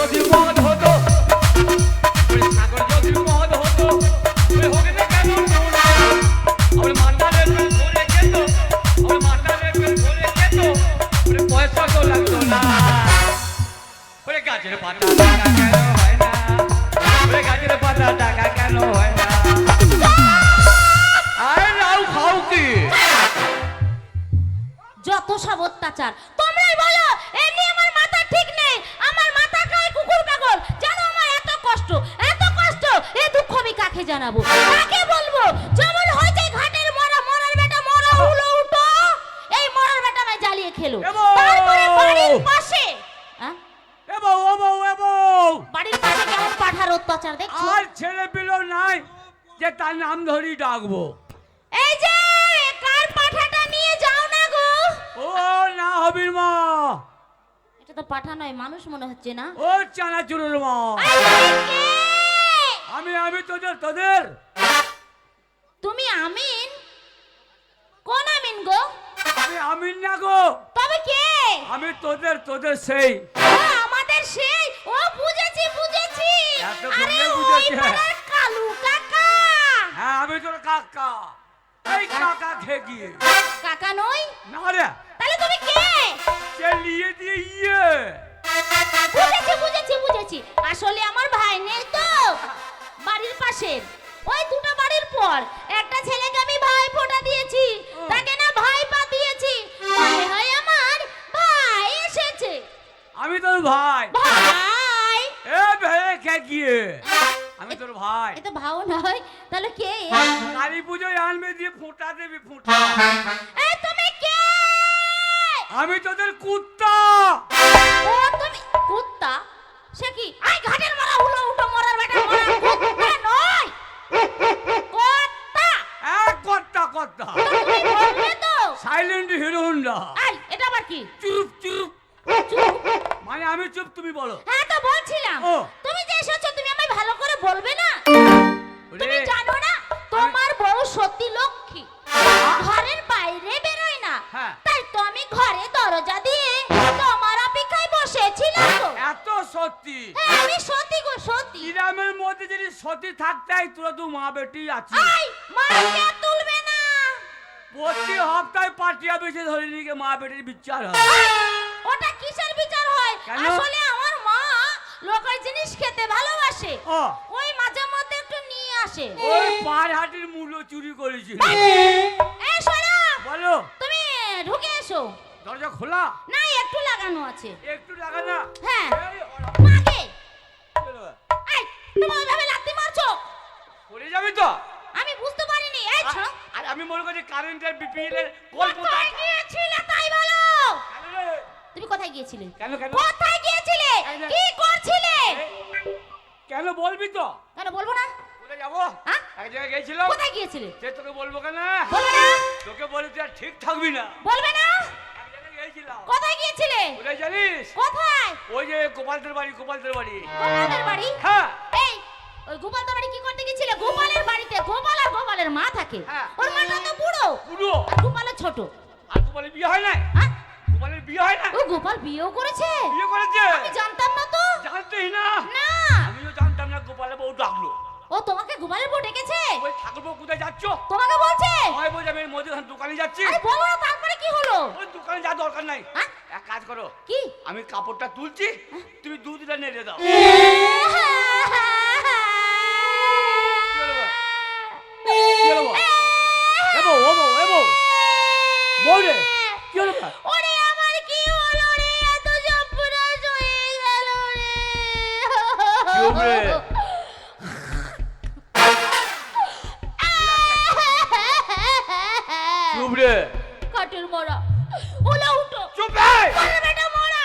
যদি মদ হতো, সাগর যদি মদ হতো, হোক না কেন নোনা, আমার মাতালের পেট ভরে যেত, আমার মাতালের পেট ভরে যেত, পয়সা তো লাগতো না। গাছের পাতা টাকা কেন হয় না, গাছের পাতা টাকা কেন হয় না? আরে নাও খাও কি? যত সব অত্যাচার তোমরাই বলো। এমনি আমার মাথা ঠিক নেই, আমার মাথা খায় কুকুর পাগল। জানো আমার এত কষ্ট, এত কষ্ট, এই দুঃখ আমি কাকে জানাবো, কাকে বলবো? যেমন হয়েছে ঘাটের মরা, মরার বেটা মরা হলো উঠো, এই মরার বেটা আমায় জ্বালিয়ে খেলো। তারপরে বাড়ির পাশে বাড়ির পাশে কেমন পাঠার অত্যাচার দেখছো? আর ছেলে পেলো নাই যে তার নাম ধরেই ডাকবো। এই যে কার পাঠাটা নিয়ে যাও না গো। ও না হবির মা, এটা তো পাঠা নয়, মানুষ মনে হচ্ছে না? ও চানাচুরের মা। আমি আমি তোদের তুমি আমিন? কোন আমিন গো? আমি আমিন না গো। তবে কে? আমি তোদের সেই। ও আমাদের সেই। ও বুঝেছি বুঝেছি। এত আরে কমে ওই বুঝেছে? পাড়ার কালু কাকা। হ্যাঁ আমি তোর কাকা। এই কাকা খেগিয়ে কাকা নই? না রে। তাহলে তুমি কে? সে নিয়ে দিয়ে ইয়ে। বুঝেছি। আসলে আমার ভাই নেই তো, বাড়ির পাশে ওই দুটো বাড়ির পর একটা ছেলেকে আমি ভাই ফোঁটা দিয়েছি, তাকে না ভাই পা দিয়েছি। মনে হয় আমার ভাই এসেছে। আমি তোর ভাই। ভাই এ ভেড়ে খেগিয়ে আমি তোর ভাই। এটা ভাও নয়, তাহলে কে? কালী পুজোয় আনবে দিয়ে ফোঁটা দেবি ফোঁটা। এই তুমি কে? আমি তোদের কুত্তা। ও তুমি কুত্তা? সে কি? আই ঘাটের মারা হলো উঠো, মরার বেটা মরা কুত্তা নয়, কুত্তা। এক কর্তা তুমি বলবে তো? Silent hero Honda. আই এটা আবার কি? চুপ চুপ। মানে আমি চুপ, তুমি বলো। হ্যাঁ তো বলছিলাম, ও। তুমি যে এসেছো তুমি আমায় ভালো করে বলবে না? ওরে, তুমি জানো না তোমার বউ সত্যি লক্ষ্মী, ঘরের বাইরে বেরোয় না। হ্যাঁ। তাই তো আমি ঘরে দরজা দিয়ে তোমার অপেক্ষায় বসেছিলাম গো। এত সত্যি? হ্যাঁ আমি সত্যি গো সত্যি। গ্রামের মধ্যে যদি সত্যি থাকতাই তোরা তো মা বেটি আছিস। আই মাকে তুলবে না। প্রতি হপ্তাহে পাটিয়া বেশি ধরে নিয়ে মা বেটির বিচার হয়। আই, ওটা কিসের বিচার হয়? কেন? আসলে আমার মা লোকের জিনিস খেতে ভালোবাসে, ও। ওই মাঝে মধ্যে একটু নিয়ে আসে। ওই পাড়হাটির মূল্য চুরি করেছিল। এই শোনো, বলো। তুমি ঢুকে এসো। দরজা খোলা? না একটু লাগানো আছে। একটু লাগা না। হ্যাঁ। এই, ওরা, মাকে চলো। এই তুমি ওইভাবে লাথি মারছো, পড়ে যাবি তো। আমি বুঝতে পারিনি। এই শোনো, আর আমি মনে করছি কারেন্টের বিপিএল এর গল্প। কোথায় গিয়েছিলে তাই বলো। কেন রে? তুমি কোথায় গিয়েছিলে? কেন? কোথায় গিয়েছিলে? কি করছিলে? কেন বলবি তো? কেন বলবো না? কোথায় যাবো? হ্যাঁ? এক জায়গায় গেছিলাম। কোথায় গিয়েছিলে? সে তোকে বলবো কেন? বলবে না? তোকে বলে তুই আর ঠিক থাকবি না। বলবে না? এক জায়গায় গেছিলাম। কোথায় গিয়েছিলে? কোথায় জানিস? কোথায়? ওই যে গোপালদের বাড়ি। গোপালের বাড়ি? হ্যাঁ। এই ওই গোপালদের বাড়ি কি করতে গিয়েছিলে? গোপালের বাড়িতে গোপাল আর গোপালের মা থাকে। হ্যাঁ। ওর মাটা তো বুড়ো, বুড়ো। আর গোপালের ছোট। আর গোপালের বিয়ে হয় না? হ্যাঁ? গোপালের বিয়ে হয় না? ও গোপাল বিয়েও করেছে? বিয়ে করেছে? আমি জানতাম না তো। জানতেই না? না। আমিও জানতাম না। গোপালের বউ ডাকলো। ও তোমাকে গোপালের বউ ডেকেছে? ওই ঠাকুর বউ কোথায় যাচ্ছ? তোমাকে বলছে? হয় বলছে আমি মধ্যে দোকানে যাচ্ছি। আরে বলো না, তারপরে কি হলো? ওই দোকানে যাওয়ার দরকার নাই। হ্যাঁ? এক কাজ করো, কি? আমি কাপড়টা তুলছি, তুমি দুধটা নেড়ে দাও। কি হলো গো? কি হলো গো? এ বউ, ও বউ, এ বউ। বউ রে, কি হলো গো? ওরে আমার কি হলো রে? এত সর্বনাশ হয়ে গেল রে। কি হবে? চুপ রে। কাঠের মরা ওলা উঠো। চুপ রে। আরে বেটা মরা,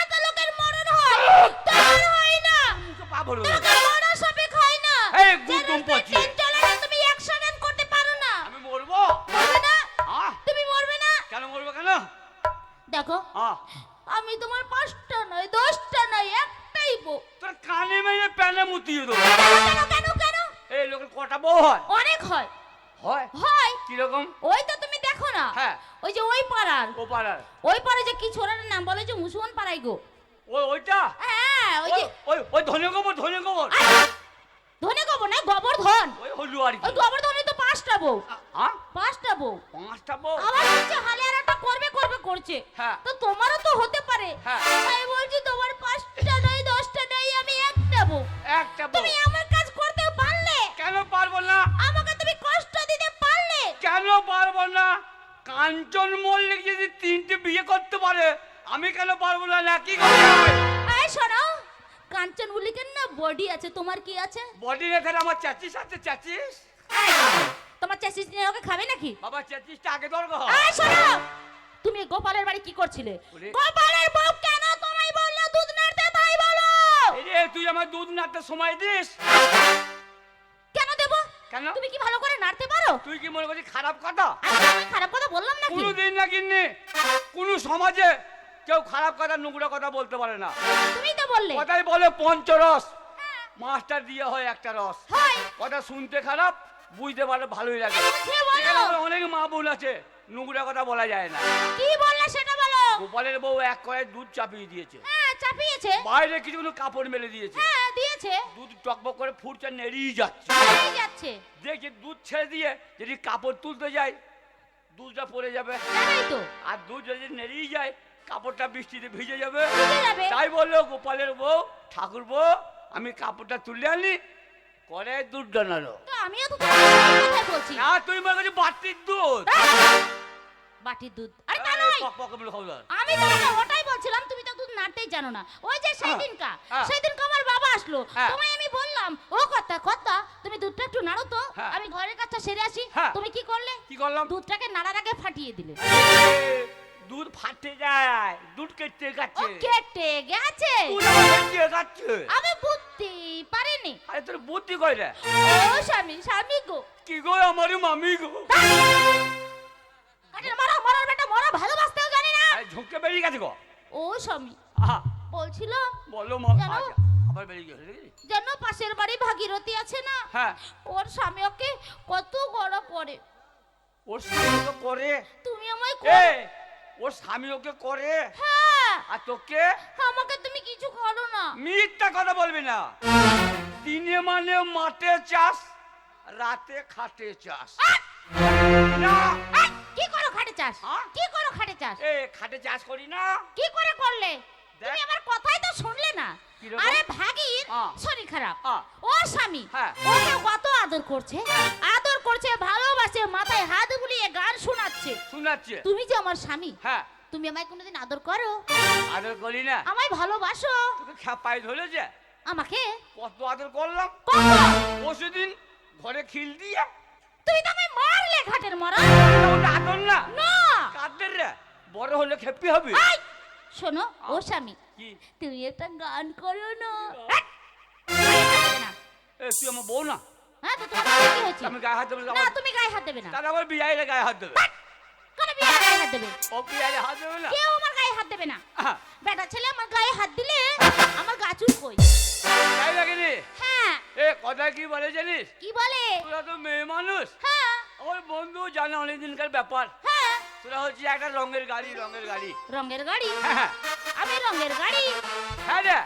এত লোকের মরণ হয়, তোমার হয় না। মুখে পা ভরো। তোমাকে মরা সবে খায় না। এই গুদুম পচি। ট্রেন চলে না, তুমি অ্যাক্সিডেন্ট করতে পারো না। আমি মরবো? মরবে না? হ্যাঁ? তুমি মরবে না? কেন মরবো কেন? দেখো হ্যাঁ। আমি তোমার 5টা নয় 10টা নয় একটাই বউ। তোর কানে মেরে প্যানে মুতিয়ে দেবো। কেন? এই লোকের কটা বউ হয়? অনেক হয়। হয়? হয় কিরকম? ওই তো তুমি দেখো না, হ্যাঁ। ওই যে ওই পাড়ার, ও পাড়ার। ওই পাড়ে যে কি ছোড়ার নাম বলে যে মুসলমান পাড়াই গো। ওইটা? হ্যাঁ ওই যে ওই ধনে গোবর ধনে গোবর না গোবর্ধন। ওই হলু আর কি ওই গোবর্ধনে তো 5টা বউ। হ্যাঁ 5টা বউ। 5টা বউ আবার হচ্ছে হালে আর একটা করবে করছে। হ্যাঁ। তো তোমারও তো হতে পারে। হ্যাঁ। আমি বলছি তোমার 5টা নয় 10টা নয় আমি একটা বউ। একটা বউ তুমি আমার কাজ করতে পারলে? কেন পারবো না? আমাকে তুমি কষ্ট দিতে পারলে? কেন পারবো না? কাঞ্চন মল্লিক যদি 3টে বিয়ে করতে পারে আমি কেন পারবো না? না কি করতে হবে? এই শোনো, কাঞ্চন মল্লিকের না বডি আছে, তোমার কি আছে? বডি রেখে আমার 34 আছে 34। তোমার 34 নিয়ে ওকে খাবে নাকি? বাবা 34টা আগে দরকার এই শোনো, তুমি গোপালের বাড়ি কি করছিলে? গোপালের বউ কেন তোমায় বললো দুধ নাড়তে, তাই বলো। এই তুই আমার দুধ নাড়তে সময় দিস? কেন দেব? কেন? তুমি কি ভালো করে নাড়তে পারো? তুই কি মনে করছিস খারাপ কথা? আমি খারাপ কথা বললাম নাকি? কোনোদিন না কিন্নি কোন সমাজে কেউ খারাপ কথা নোংরা কথা বলতে পারে না। তুমিই তো বললে। কথাই বলে পঞ্চরস, মাস্টার দিয়ে হয় একটা রস। হয়। কথা শুনতে খারাপ, বুঝতে পারলে ভালোই লাগে। সে বলো। এখানে আমার অনেক মা বোন আছে, নোংরা কথা বলা যায় না। কি বললে সেটা বলো। গোপালের বউ এক কড়াই দুধ চাপিয়ে দিয়েছে, হ্যাঁ চাপিয়েছে। বাইরে কিছুগুলো কাপড় মেলে দিয়েছে, হ্যাঁ দিয়েছে। দুধ টকবক করে ফুটছে নেড়িয়ে যাচ্ছে। এই যাচ্ছে। দেখি দুধ ছেড়ে দিয়ে যদি কাপড় তুলতে যায় দুধটা পড়ে যাবে, যাবেই তো। আর দুধ যদি নেড়িয়ে যায় কাপড়টা বৃষ্টিতে ভিজে যাবে। ভিজে যাবে। তাই বললো গোপালের বউ, ঠাকুর বউ আমি কাপড়টা তুলে আনি করে দুধ ডানালো। তো আমিও তো তোমার কথাই বলছি। না তুই মনে করছিস বাটির দুধ। বাটির দুধ। আরে তা নয়। পক পক বলে খাও না। আমি তোমাকে ওটাই বলছিলাম, তুমি তো দুধ নাড়তেই জানো না। ওই যে সেদিনকা আমার বাবা আসলো, হ্যাঁ। তোমায় আমি বললাম ও কথা তুমি দুধটা একটু নাড়ো তো, হ্যাঁ। আমি ঘরের কাজটা সেরে আসি। হ্যাঁ। তুমি কি করলে? কি করলাম? দুধটাকে নাড়ার আগে ফাটিয়ে দিলে। দুধ ফাটে যায়, দুধ কেটে ও গেছে। কেটে গেছে। দুধ আমার কেটে গেছে। আমি বুঝতে পারিনি। আরে তোর বুদ্ধি কই রে? ও স্বামী গো। কি গো আমার মামি গো? কাটের মরার বেটা মরা ভালোবাসতেও জানি না। আরে ঝুঁকে বেরিয়ে গেছে গো। ও স্বামী আহা বলছিলাম বলো মা। জানো? আচ্ছা, আবার বেরিয়ে গেছে দেখি? যেন পাশের বাড়ি ভাগীরথী আছে না, হ্যাঁ ওর স্বামী ওকে কত গড়া করে। ওর স্বামী তো করে। তুমি আমায় এ ওর স্বামী ওকে করে হ্যাঁ, আর তোকে? আমাকে তুমি কিছু করো না। মিথ্যা কথা বলবি না। দিনে মানে মাঠে চাষ, রাতে খাটে চাষ। না এই, কি করো খাটে চাষ? হ্যাঁ? কি করো খাটে চাষ? এ খাটে চাষ করি না। কি করে করলে? দেখ। তুমি আমার কথাই তো শুনলে না। কিরকম? আরে ভাগীর হ্যাঁ। শরীর খারাপ, হ্যাঁ। ও স্বামী হ্যাঁ। ওকে কত আদর করছে, আদর করছে, ভালোবাসে, মাথায় হাত বুলিয়ে গান শোনাচ্ছে। শোনাচ্ছে? তুমি যে আমার স্বামী, হ্যাঁ তুমি আমায় কোনোদিন আদর করো? আদর করি না। আমায় ভালোবাসো? তোকে খেপাই ধরেছে? আমাকে কত আদর করলাম। কত? পরশুদিন ঘরে খিল দিয়ে। তুমি তো আমায় মারলে ঘাটের মরা। ওটা আদর না। না কাদের রে? বড় হলে খেপি হবে। এই, শোনো ও স্বামী, কি? তুমি একটা গান করো না। এ তুই আমার বউ না? হ্যাঁ তো তোমার কি হয়েছে? আমি গায়ে হাত দেবো না তুমি গায়ে হাত দেবে না। তাহলে আবার বিয়াইলে গায়ে হাত দেবে। কেন বিয়ে গায়ে হাত দেবে? ও বিয়াইলে হাত দেবে না? কেউ আমার গায়ে হাত দেবে না। আহা, বেটা ছেলে আমার গায়ে হাত দিলে আমার গা চুলকোয়। তাই লাগে রে? হ্যাঁ। এ কথা কি বলে জানিস? কি বলে? তোরা তো মেয়ে মানুষ, হ্যাঁ আমার বন্ধু জানে অনেক দিনকার ব্যাপার। হ্যাঁ। তোরা হচ্ছে একটা রঙের গাড়ি, রঙের গাড়ি। রঙের গাড়ি? হ্যাঁ হ্যাঁ আমি রঙের গাড়ি? হ্যাঁ রে।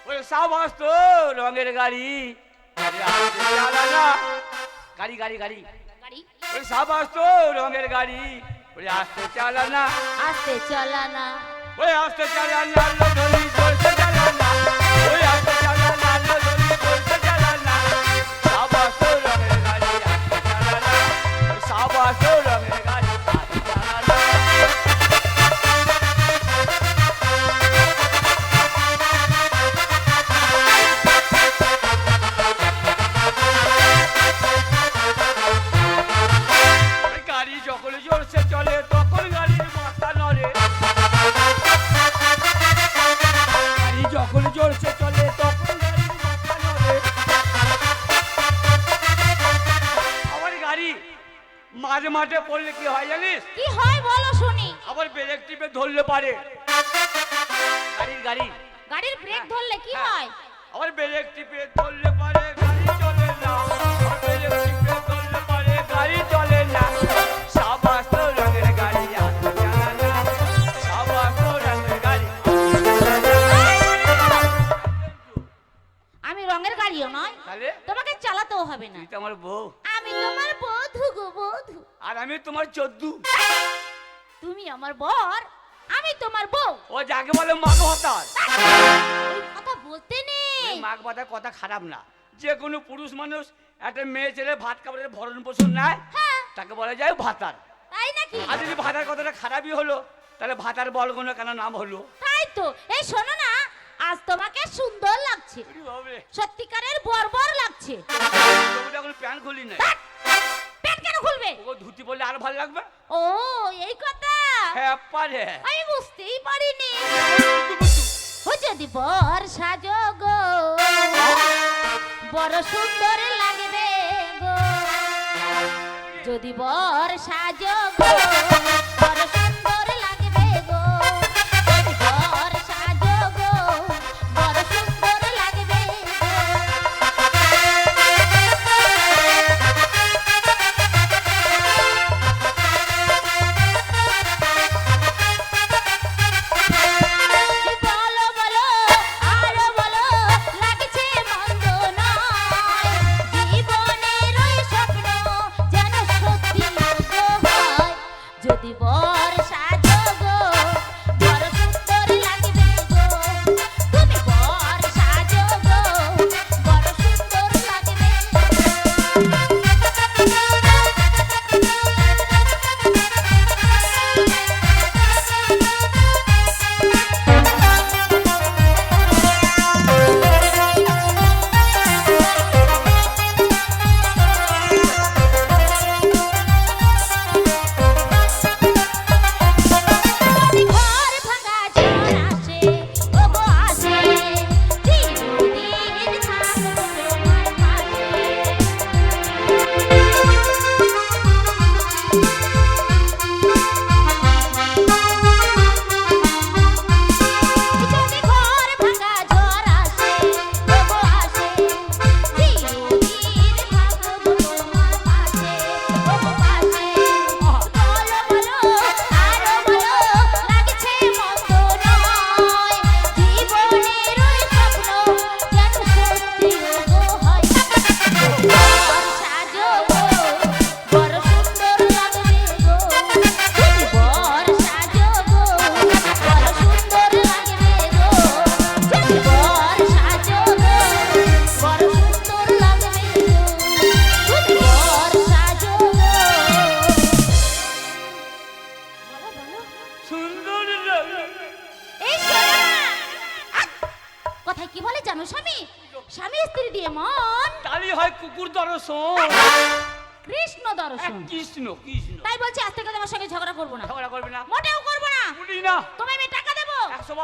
ওই সাবাস তো রঙের গাড়ি। আরে আসতে চালানা। গাড়ি গাড়ি গাড়ি। গাড়ি ওই সাবাস তো রঙের গাড়ি। ওই আসতে চালানা। আসতে চলা না। ওই আসতে চালানা লোধনি চলতে চালানা। ওই আসতে চালানা লোধনি চলতে চালানা। সাবাস তো রঙের গাড়ি আসতে চালানা। ওই সাবাস তো রঙের গাড়ি আসতে চালানা। ওই গাড়ি যখন জোরসে চলে তখন গাড়ির মাথা নড়ে। গাড়ি যখন জোরসে চলে তখন গাড়ির মাথা নড়ে। আবার গাড়ি মাঝে মাঠে পড়লে কি হয় জানিস? কি হয় বলো শুনি। আবার ব্রেক টিপে ধরলে পারে। গাড়ি গাড়ির ব্রেক ধরলে কি হ্যাঁ। হয়? আবার ব্রেক টিপে ধরলে পারে গাড়ি চলে না। আবার ব্রেক টিপে ধরলে পারে গাড়ি চলে না। সাবাস তো রঙের গাড়ি আসতে চালানা। সাবাস তো রঙের গাড়ি আসতে চালানা। হবে না। তুই তো আমার বউ। আমি তোমার বধূ গো বধূ। আর আমি তোমার চোদ্দু। তুমি আমার বর, আমি তোমার বউ। ও যাকে বলে মাগ ভাতার। ওই কথা বলতে নেই। মাগ ভাতার কথা খারাপ না। যে কোনো পুরুষ মানুষ একটা মেয়ে ছেলে ভাত খাবারের ভরণ পোষণ নেয়, হ্যাঁ তাকে বলা যায় ভাতার। তাই নাকি? আর যদি ভাতার কথাটা খারাপই হলো, তাহলে ভাতার বলগুলো কেন নাম হলো? তাই তো। এই শোনো না, আজ তোমাকে সুন্দর লাগছে, ওরে বাবারে, সত্যিকারের বর্বর লাগছে। তবু তো এখন প্যান্ট খুলি নাই। পেট কেন খুলবে? ও ধুতি পরলে আরো ভালো লাগবে। ও এই কথা হ্যাঁ পারে। আমি বুঝতেই পারিনি। ও যদি বর সাজো গো, বড় সুন্দর লাগবে গো। যদি বর সাজো গো, বড় সুন্দর লাগবে গো। যদি বর সাজো গো, বড় সুন্দর লাগবে গো। বলো বলো আরো বলো, লাগছে মন্দ নয়। জীবনের ওই স্বপ্ন যেন সত্যি গো হয়। যদি বর সাজো গো, বড় সুন্দর লাগবে গো। তুমি বর সাজো গো, বড় সুন্দর লাগবে। ঘর ভাঙা ঝড় আসে, ওগো আসে, চিরদিন থাকবো তোমার পাশে। যদি ঘর ভাঙা ঝড় আসে, ওগো আসে, চিরদিন থাকবো তোমার পাশে, ওগো পাশে। বলো বলো আরো বলো, লাগছে মন্দ নয়। জীবনের ওই স্বপ্ন যেন সত্যি গো হয়। বর সাজো গো, বড় সুন্দর লাগবে গো। তুমি বর সাজো গো, বড় সুন্দর লাগবে গো। তুমি বর সাজো গো, বড় সুন্দর লাগবে গো। তুমি বর সাজো গো। বলো বলো। সুন্দর লাগে। এই শোনো না। কথায় কি বলে জানো স্বামী? স্বামী স্ত্রী দিয়ে মন, তালি হয় কুকুর দর্শন। কৃষ্ণ দর্শন। কৃষ্ণ কৃষ্ণ। তাই বলছি আজ থেকে তোমার সঙ্গে ঝগড়া করবো না, ঝগড়া করবি না। মোটেও করবো না। উঠি না। তোমায় আমি টাকা দেবো, 100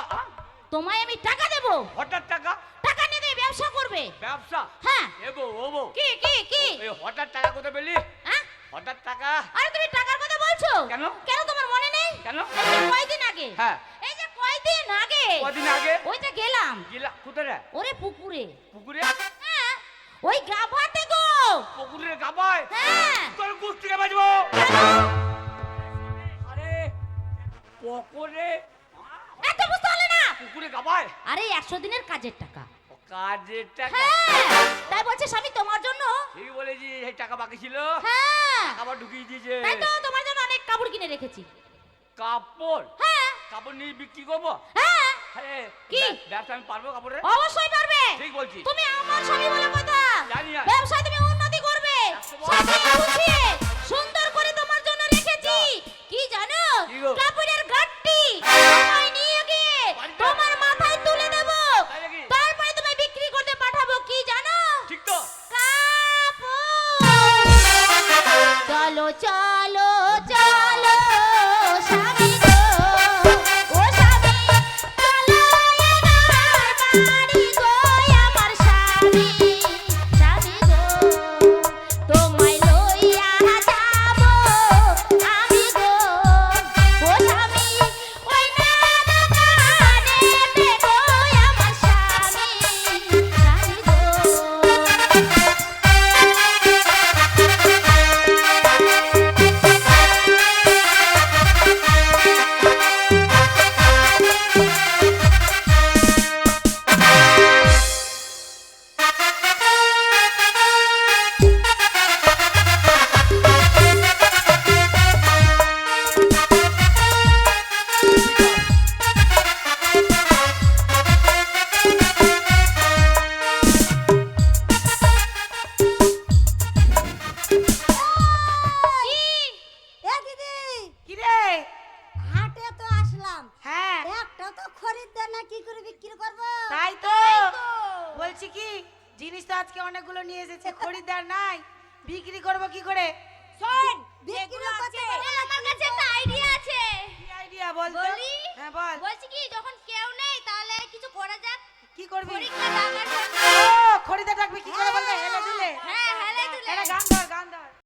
তোমায় আমি টাকা দেবো। হঠাৎ টাকা। টাকা নিয়ে দিয়ে ব্যবসা করবে। ব্যবসা। হ্যাঁ। এবো ওবো। কি কি কি? এই হঠাৎ টাকা কোথায় পেলি? হ্যাঁ? হঠাৎ টাকা। আরে তুমি টাকার কথা বলছো কেন? কেন তোমার মনে নেই? কেন? এই যে কয়দিন আগে, হ্যাঁ। এই যে কয়দিন আগে, কদিন আগে ওই যে গেলাম গিলা কোথায় রে? ওরে পুকুরে। পুকুরে? হ্যাঁ ওই গাভাতে গো। পুকুরের গাবায়? হ্যাঁ। তোর গুষ্টিকে বাজবো। আরে পুকুরে এত বুঝতে পারলে না? পুকুরে গাবায়? আরে 100 দিনের কাজের টাকা। ও কাজের টাকা। হ্যাঁ তাই বলছে স্বামী তোমার জন্য। এই বলেছি এই টাকা বাকি ছিল, হ্যাঁ আবার ঢুকিয়ে দিয়েছে। তাই তো তোমার জন্য অনেক কাপড় কিনে রেখেছি। কাপড়? হ্যাঁ কাপড় নিয়ে বিক্রি করবো? হ্যাঁ আরে কি? ব্যবসা আমি পারবো কাপড়ের? অবশ্যই পারবে। ঠিক বলছি। তুমি আমার স্বামী বলে কথা। জানি না। ব্যবসায় তুমি উন্নতি করবে। 100 বার। সাজিয়ে গুছিয়ে সুন্দর করে তোমার জন্য রেখেছি। কি জানো? কি গো? কাপড়ের গাঁটটি আমায় নিয়ে গিয়ে বাড়িতে? তোমার মাথায় তুলে দেব। তাই নাকি? তারপরে তোমায় বিক্রি করতে পাঠাবো। কি জানো? ঠিক তো? কাপড়। চলো চলো চলো স্বামী গো, ও স্বামী চলো এবার বাড়ি গো আমার স্বামী। স্বামী গো তোমায় লইয়া যাব আমি গো, ও স্বামী ওই না দোকানেতে গো আমার স্বামী। স্বামী গো আসলাম। হ্যাঁ একটা তো খরিদ্দার না, কি করে বিক্রি করব? তাই তো বলছি কি, জিনিস তো আজকে অনেকগুলো নিয়ে এসেছে, খরিদ্দার নাই, বিক্রি করব কি করে? শোন, বিক্রি যেগুলো